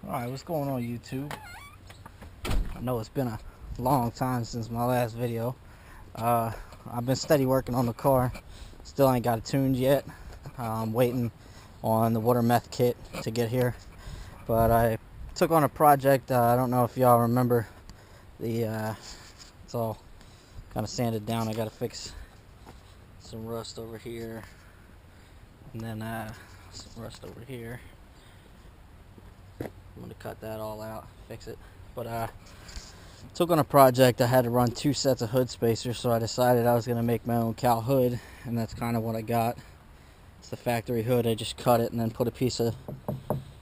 Alright, what's going on, YouTube? I know it's been a long time since my last video. I've been steady working on the car. Still ain't got it tuned yet. I'm waiting on the water meth kit to get here. But I took on a project. I don't know if y'all remember it's all kind of sanded down. I gotta fix some rust over here, and then some rust over here. I'm gonna cut that all out, fix it. But took on a project. I had to run 2 sets of hood spacers, so I decided I was gonna make my own cow hood, and that's kind of what I got. It's the factory hood. I just cut it and then put a piece of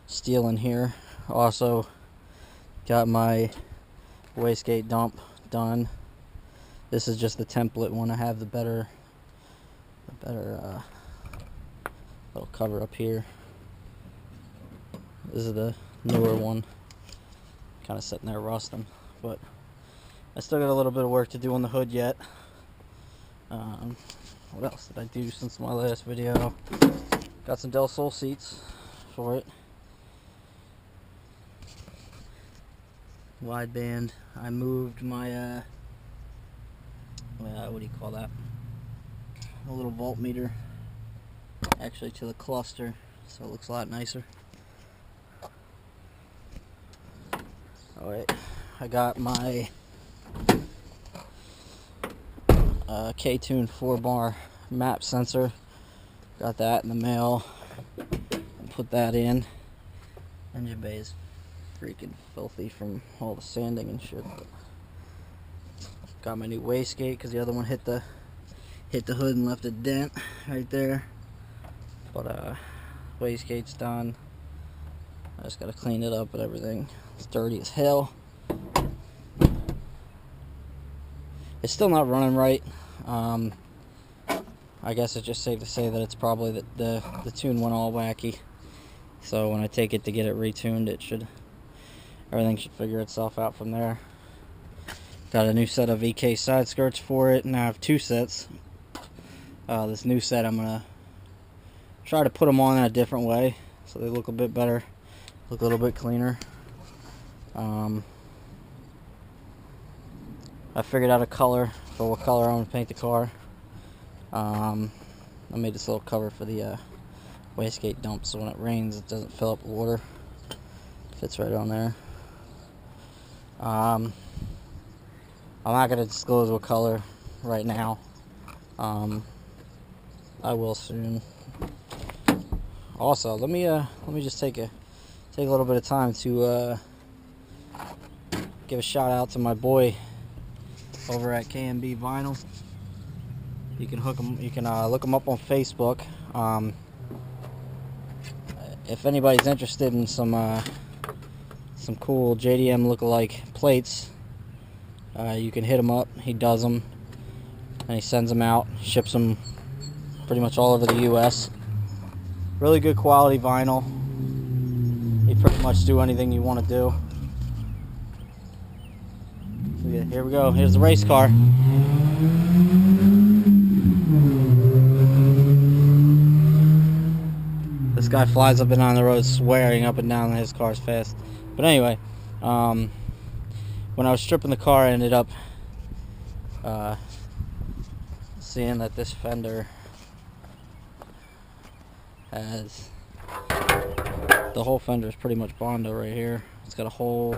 steel in here. Also got my wastegate dump done. This is just the template one. I have the better little cover up here. This is the newer one, kind of sitting there rusting, but I still got a little bit of work to do on the hood yet. What else did I do since my last video? Got some Del Sol seats for it, wideband. I moved my what do you call that, a little voltmeter actually to the cluster, so it looks a lot nicer. Alright, I got my K-Tune 4-bar map sensor. Got that in the mail. Put that in. Engine bay is freaking filthy from all the sanding and shit. Got my new wastegate because the other one hit the hood and left a dent right there. But wastegate's done. I just gotta clean it up, but everything is dirty as hell. It's still not running right. I guess it's just safe to say that it's probably the tune went all wacky. So when I take it to get it retuned, everything should figure itself out from there. Got a new set of EK side skirts for it. Now I have 2 sets. This new set, I'm gonna try to put them on in a different way so they look a bit better. Look a little bit cleaner. I figured out a color for what color I want to paint the car. I made this little cover for the wastegate dump, so when it rains it doesn't fill up with water. Fits right on there. I'm not going to disclose what color right now. I will soon. Also, let me just take a little bit of time to give a shout out to my boy over at H2b Vinyl. You can look him up on Facebook. If anybody's interested in some cool JDM lookalike plates, you can hit him up. He does them and he sends them out, ships them pretty much all over the US. Really good quality vinyl. You pretty much do anything you want to do. So yeah, here we go. Here's the race car. This guy flies up and down the road swearing up and down that his car's fast. But anyway, when I was stripping the car, I ended up seeing that this fender has, the whole fender is pretty much Bondo right here. It's got a hole,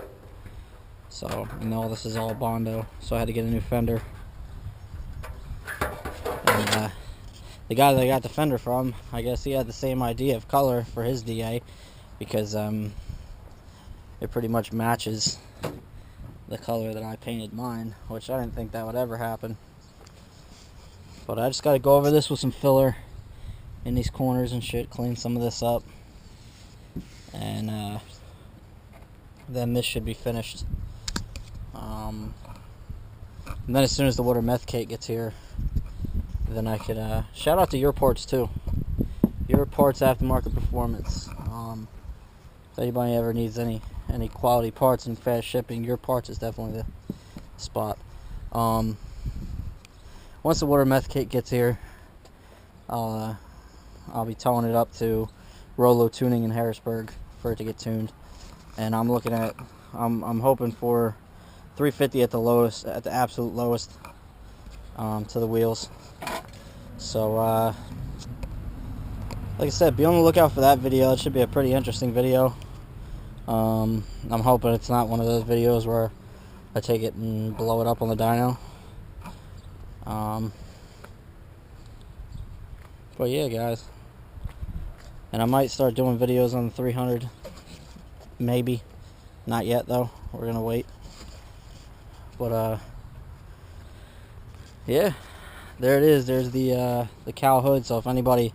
so, and all this is all Bondo, so I had to get a new fender. And the guy that I got the fender from, I guess he had the same idea of color for his DA, because it pretty much matches the color that I painted mine, which I didn't think that would ever happen. But I just got to go over this with some filler in these corners and shit, clean some of this up, and then this should be finished. And then as soon as the water meth kit gets here, then I could shout out to Your Parts too. Your Parts Aftermarket Performance. If anybody ever needs any quality parts and fast shipping, Your Parts is definitely the spot. Once the water meth kit gets here, I'll be towing it up to Rolo Tuning in Harrisburg for it to get tuned. and I'm looking at, I'm hoping for 350 at the lowest, at the absolute lowest, to the wheels. So like I said, be on the lookout for that video. It should be a pretty interesting video. I'm hoping it's not one of those videos where I take it and blow it up on the dyno. But yeah, guys, and I might start doing videos on the 300, maybe. Not yet though, we're gonna wait. But yeah, there it is. There's the cowl hood. So if anybody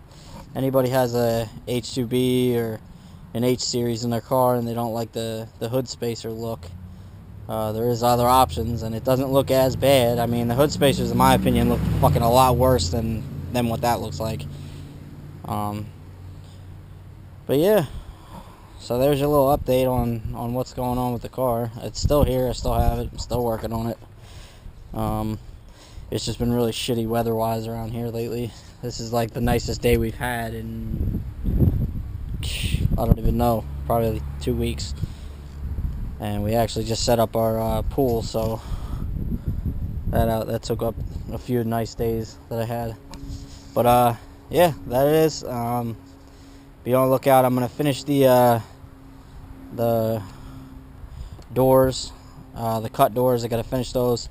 has a h2b or an H series in their car and they don't like the hood spacer look, there is other options, and it doesn't look as bad. I mean, the hood spacers, in my opinion, look fucking a lot worse than what that looks like. But yeah, so there's your little update on what's going on with the car. It's still here. I still have it. I'm still working on it. It's just been really shitty weather-wise around here lately. This is like the nicest day we've had in, I don't even know, probably 2 weeks. And we actually just set up our pool, so that took up a few nice days that I had. But yeah, that it is. Be on the lookout. I'm gonna finish the doors, the cut doors. I gotta finish those.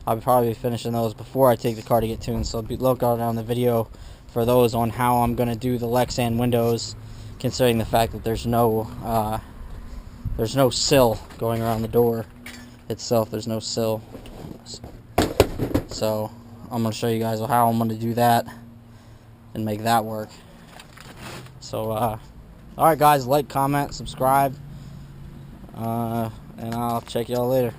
I'll probably be finishing those before I take the car to get tuned. So be looking on the video for those on how I'm gonna do the Lexan windows, considering the fact that there's no sill going around the door itself. There's no sill. So I'm gonna show you guys how I'm gonna do that and make that work. So alright guys, like, comment, subscribe, and I'll check y'all later.